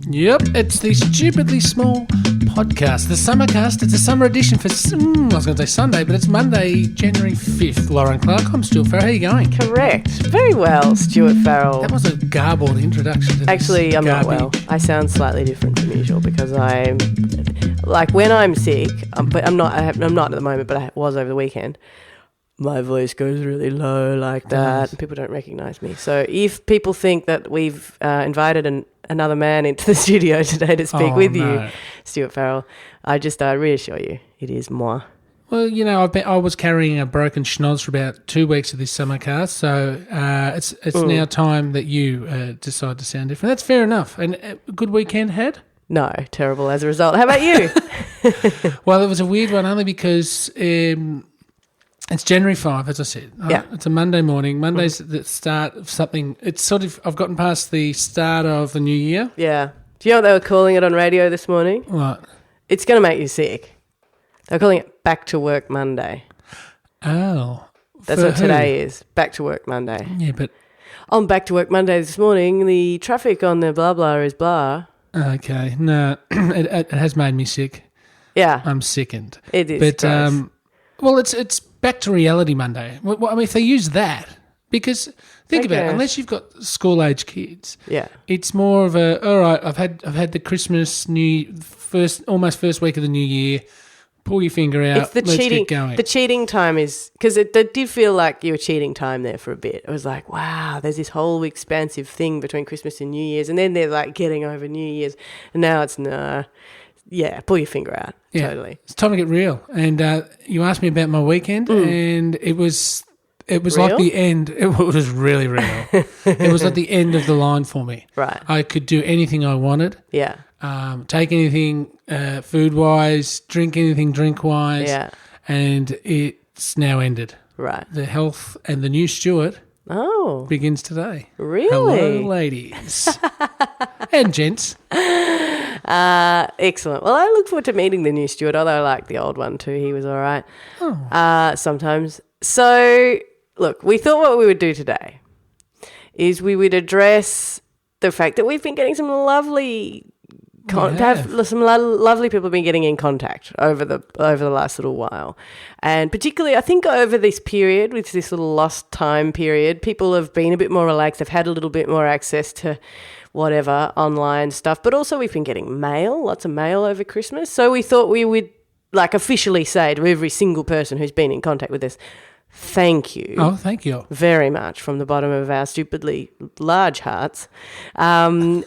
Yep, it's the Stupidly Small podcast, the Summercast. It's a summer edition for, I was going to say Sunday, but it's Monday, January 5th. Lauren Clark, I'm Stuart Farrell. How are you going? Correct. Very well, Stuart Farrell. That was a garbled introduction to Actually, I'm not well. I sound slightly different from usual because I'm, like when I'm sick, but I'm not at the moment, but I was over the weekend. My voice goes really low like that, and people don't recognise me. So if people think that we've invited another man into the studio today to speak with you, Stuart Farrell, I just reassure you, it is moi. Well, you know, I was carrying a broken schnoz for about 2 weeks of this Summercast, so it's now time that you decide to sound different. That's fair enough. And a good weekend had? No, terrible as a result. How about you? Well, it was a weird one only because... it's January 5, as I said. Yeah. It's a Monday morning. Monday's the start of something. It's sort of, I've gotten past the start of the new year. Yeah. Do you know what they were calling it on radio this morning? What? It's going to make you sick. They're calling it Back to Work Monday. Oh. That's what today is. Back to Work Monday. Yeah, but... On Back to Work Monday this morning, the traffic on the blah blah is blah. Okay. No, it has made me sick. Yeah. I'm sickened. It is. But, gross. well, it's back to reality Monday. Well, I mean, if they use that, because think about it, unless you've got school-age kids, yeah, it's more of a, all right, I've had the Christmas, almost first week of the new year, pull your finger out, it's the let's cheating, get going. The cheating time is, because it did feel like you were cheating time there for a bit. It was like, wow, there's this whole expansive thing between Christmas and New Year's, and then they're like getting over New Year's, and now it's yeah, pull your finger out. Yeah, totally. It's time to get real. And you asked me about my weekend, and it was real? like the end. It was really real. It was like the end of the line for me. Right. I could do anything I wanted. Yeah. Take anything food-wise, drink anything drink-wise. Yeah. And it's now ended. Right. The health and the new Stuart begins today. Really? Hello, ladies. And gents. Excellent. Well, I look forward to meeting the new Stuart, although I like the old one too. He was all right sometimes. So, look, we thought what we would do today is we would address the fact that we've been getting some lovely lovely people have been getting in contact over the last little while. And particularly, I think over this period, with this little lost time period, people have been a bit more relaxed. They've had a little bit more access to whatever, online stuff. But also we've been getting lots of mail over Christmas. So we thought we would officially say to every single person who's been in contact with us, thank you. Oh, thank you. Very much from the bottom of our stupidly large hearts. But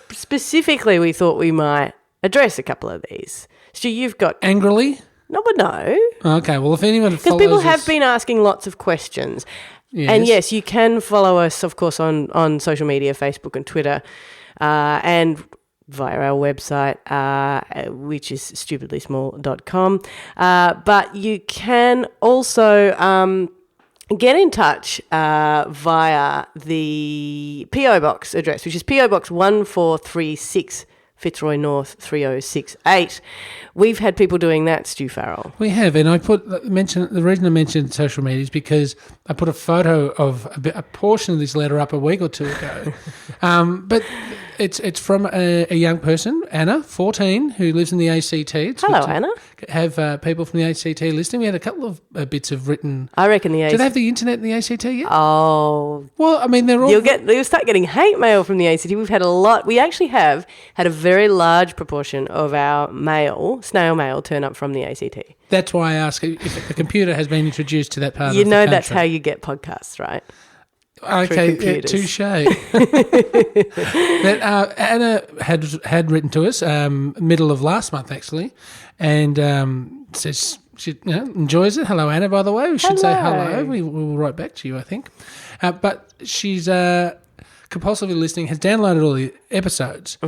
specifically we thought we might address a couple of these. Stu, you've got... Angrily? No, but no. Okay, well, if anyone follows because people have been asking lots of questions. Yes. And yes, you can follow us, of course, on social media, Facebook and Twitter, and via our website, which is stupidlysmall.com. But you can also get in touch via the PO Box address, which is PO Box 1436, Fitzroy North 3068. We've had people doing that, Stu Farrell. We have, and the reason I mentioned social media is because I put a photo of a portion of this letter up a week or two ago. But it's from a young person, Anna, 14, who lives in the ACT. Hello, Anna. Have people from the ACT listening. We had a couple of bits of written. I reckon the ACT. Do they have the internet in the ACT yet? Oh, well, I mean, they're all. You'll start getting hate mail from the ACT. We've had a lot. We actually have had a very large proportion of our snail mail, turn up from the ACT. That's why I ask if the computer has been introduced to that part of the country. You know that's how you get podcasts, right? Okay, touche. But Anna had written to us middle of last month, actually, and says she enjoys it. Hello, Anna, by the way. We should say hello. We will write back to you, I think. But she's compulsively listening, has downloaded all the episodes,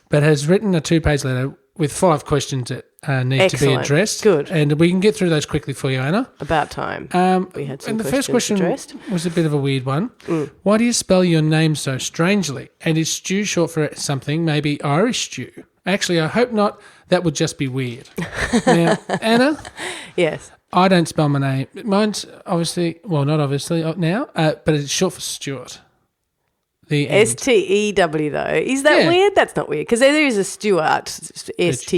but has written a 2-page letter with 5 questions that need to be addressed. Good. And we can get through those quickly for you, Anna. About time. We had some and the first question addressed. was a bit of a weird one. Why do you spell your name so strangely? And is stew short for something, maybe Irish stew? Actually, I hope not. That would just be weird. Now, Anna? Yes. I don't spell my name. Mine's obviously, well, not obviously now, but it's short for Stuart. The end. Stew, though. Is that weird? That's not weird because there is a Stuart, Stuart.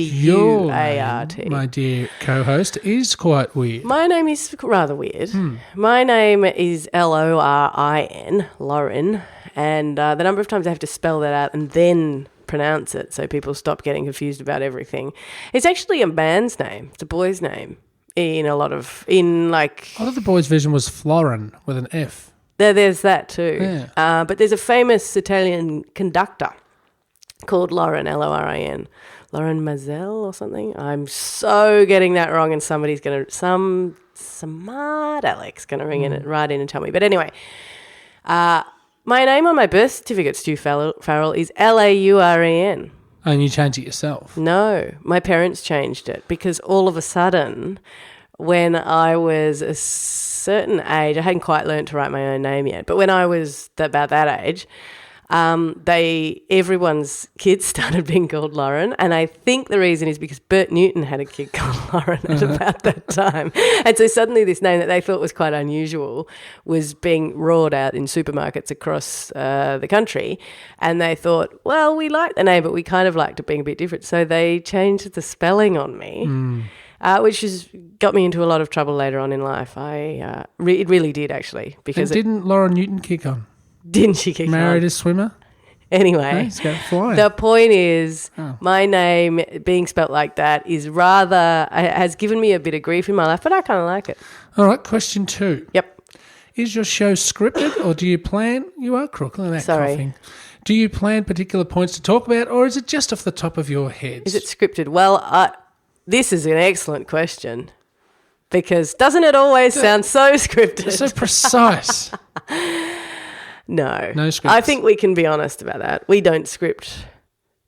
My dear co-host, is quite weird. My name is rather weird. My name is Lorin, Lauren, and the number of times I have to spell that out and then pronounce it so people stop getting confused about everything. It's actually a man's name. It's a boy's name I thought the boys' version was Florin with an F. There's that too. Yeah. But there's a famous Italian conductor called Lorin, Lorin. Lorin Mazel or something. I'm so getting that wrong and somebody's going to, some smart Alex going to ring right in and tell me. But anyway, my name on my birth certificate, Stu Farrell, is Lauren. And you changed it yourself? No, my parents changed it because all of a sudden when I was a certain age, I hadn't quite learned to write my own name yet, but when I was about that age, everyone's kids started being called Lauren, and I think the reason is because Bert Newton had a kid called Lauren at about that time, and so suddenly this name that they thought was quite unusual was being roared out in supermarkets across the country, and they thought, well, we like the name, but we kind of liked it being a bit different, so they changed the spelling on me. Which has got me into a lot of trouble later on in life. It really did, actually. Because didn't Laura Newton kick on? Didn't she kick on? Married a swimmer? Anyway, let's go flying. The point is my name being spelt like that has given me a bit of grief in my life, but I kind of like it. All right, question 2. Yep. Is your show scripted or do you plan... You are crook, look at that coughing. Do you plan particular points to talk about or is it just off the top of your head? Is it scripted? Well, this is an excellent question because doesn't it always sound so scripted? So precise. No scripts. I think we can be honest about that. We don't script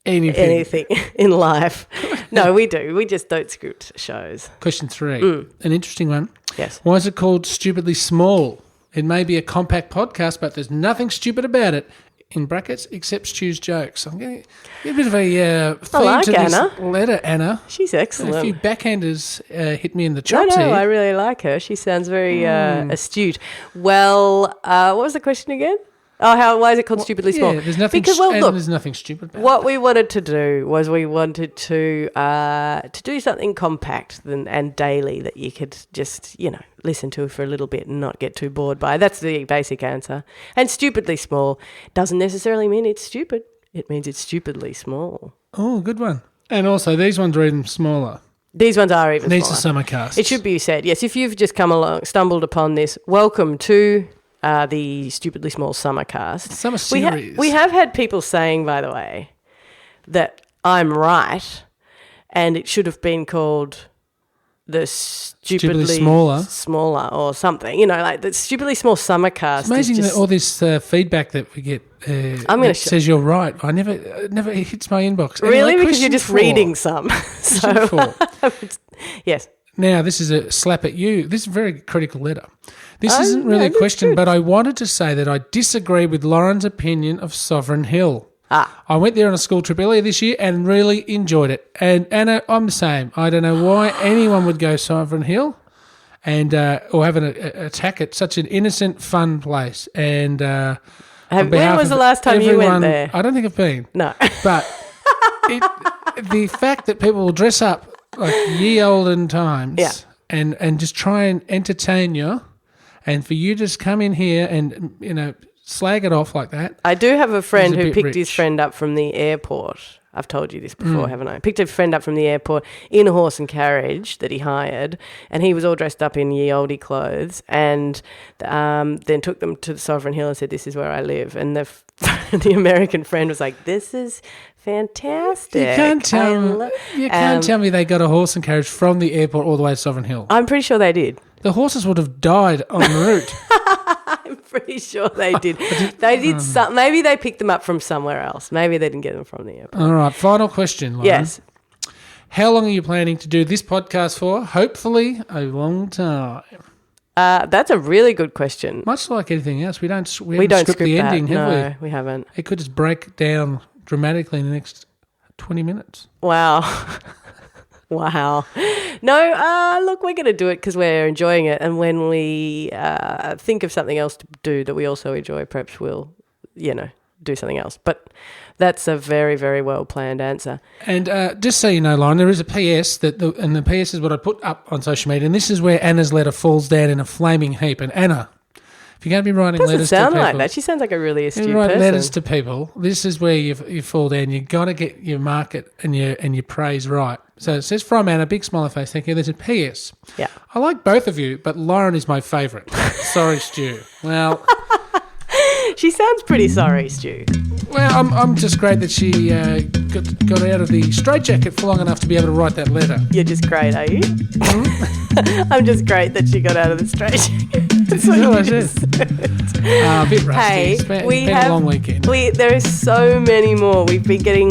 anything in life. No, we do. We just don't script shows. Question 3, an interesting one. Yes. Why is it called Stupidly Small? It may be a compact podcast, but there's nothing stupid about it. In brackets, except Stu's jokes. I'm getting a bit of a theme to this letter, Anna. She's excellent. A few backhanders hit me in the chops here. I really like her. She sounds very astute. Well, what was the question again? Oh, why is it called Stupidly Small? Yeah, there's nothing, there's nothing stupid about it. What we wanted to do was we wanted to do something compact and daily that you could just, listen to for a little bit and not get too bored by. That's the basic answer. And stupidly small doesn't necessarily mean it's stupid. It means it's stupidly small. Oh, good one. And also, these ones are even smaller. These ones are even smaller. These are summer casts. It should be said. Yes, if you've just stumbled upon this, welcome to... the Stupidly Small Summer Cast. Summer series. We have had people saying, by the way, that I'm right and it should have been called the Stupidly Smaller or something. Like the Stupidly Small Summer Cast. It's amazing that all this feedback that we get says you're right. It never hits my inbox. Really? Because you're just reading some. Yes. Now, this is a slap at you. This is a very critical letter. This isn't really a question, but I wanted to say that I disagree with Lauren's opinion of Sovereign Hill. I went there on a school trip earlier this year and really enjoyed it. And Anna, I'm the same. I don't know why anyone would go Sovereign Hill and or have an attack at such an innocent, fun place. And when was the last time you went there? I don't think I've been. No. But the fact that people will dress up like ye olden times and just try and entertain you, and for you to just come in here and, slag it off like that. I do have a friend who picked his friend up from the airport. I've told you this before, haven't I? Picked a friend up from the airport in a horse and carriage that he hired, and he was all dressed up in ye olde clothes, and then took them to the Sovereign Hill and said, "This is where I live." And the American friend was like, "This is fantastic." You can't tell me they got a horse and carriage from the airport all the way to Sovereign Hill. I'm pretty sure they did. The horses would have died en route. I'm pretty sure they did. They did some. Maybe they picked them up from somewhere else. Maybe they didn't get them from the airport. All right, final question, Lauren. Yes. How long are you planning to do this podcast for? Hopefully a long time. That's a really good question. Much like anything else, we don't script the that. ending, have we? No, we haven't. It could just break down dramatically in the next 20 minutes. Wow. Wow. No, look, we're going to do it because we're enjoying it. And when we think of something else to do that we also enjoy, perhaps we'll, do something else. But that's a very, very well planned answer. And just so you know, Lauren, there is a PS and the PS is what I put up on social media, and this is where Anna's letter falls down in a flaming heap. And Anna, if you're going to be writing letters to people... Doesn't sound like that. She sounds like a really astute person. Write letters to people. This is where you fall down. You've got to get your market and your praise right. So it says, from Anna, big smiley face, thank you. There's a PS. Yeah. I like both of you, but Lauren is my favourite. Sorry, Stu. Well... She sounds pretty sorry, Stu. Well, I'm just great that she got out of the straitjacket for long enough to be able to write that letter. You're just great, are you? I'm just great that she got out of the straitjacket. That's what I said. A bit rusty. Hey, it's been a long weekend. There is so many more. We've been getting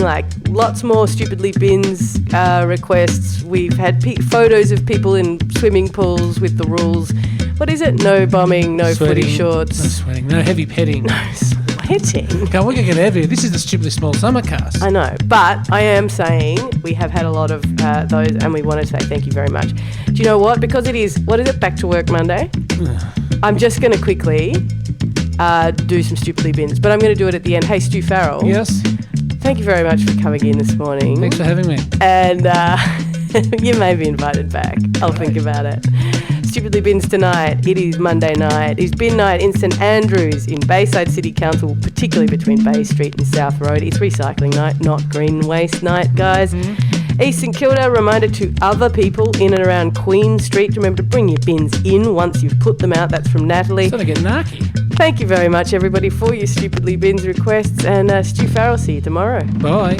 lots more Stupidly Bins requests. We've had photos of people in swimming pools with the rules. What is it? No bombing, no sweating, footy shorts. No sweating, no heavy petting. No sweating. Come on, we're going to get heavier. This is the Stupidly Small Summer Cast. I know, but I am saying we have had a lot of those, and we want to say thank you very much. Do you know what? Because it is, Back to Work Monday? I'm just going to quickly do some Stupidly Bins, but I'm going to do it at the end. Hey, Stu Farrell. Yes? Thank you very much for coming in this morning. Thanks for having me. And you may be invited back. I'll think about it. Stupidly Bins tonight. It is Monday night. It's bin night in St Andrews in Bayside City Council, particularly between Bay Street and South Road. It's recycling night, not green waste night, guys. East St Kilda, reminder to other people in and around Queen Street, remember to bring your bins in once you've put them out. That's from Natalie. So they get narky. Thank you very much, everybody, for your Stupidly Bins requests. And Stu Farrell, see you tomorrow. Bye.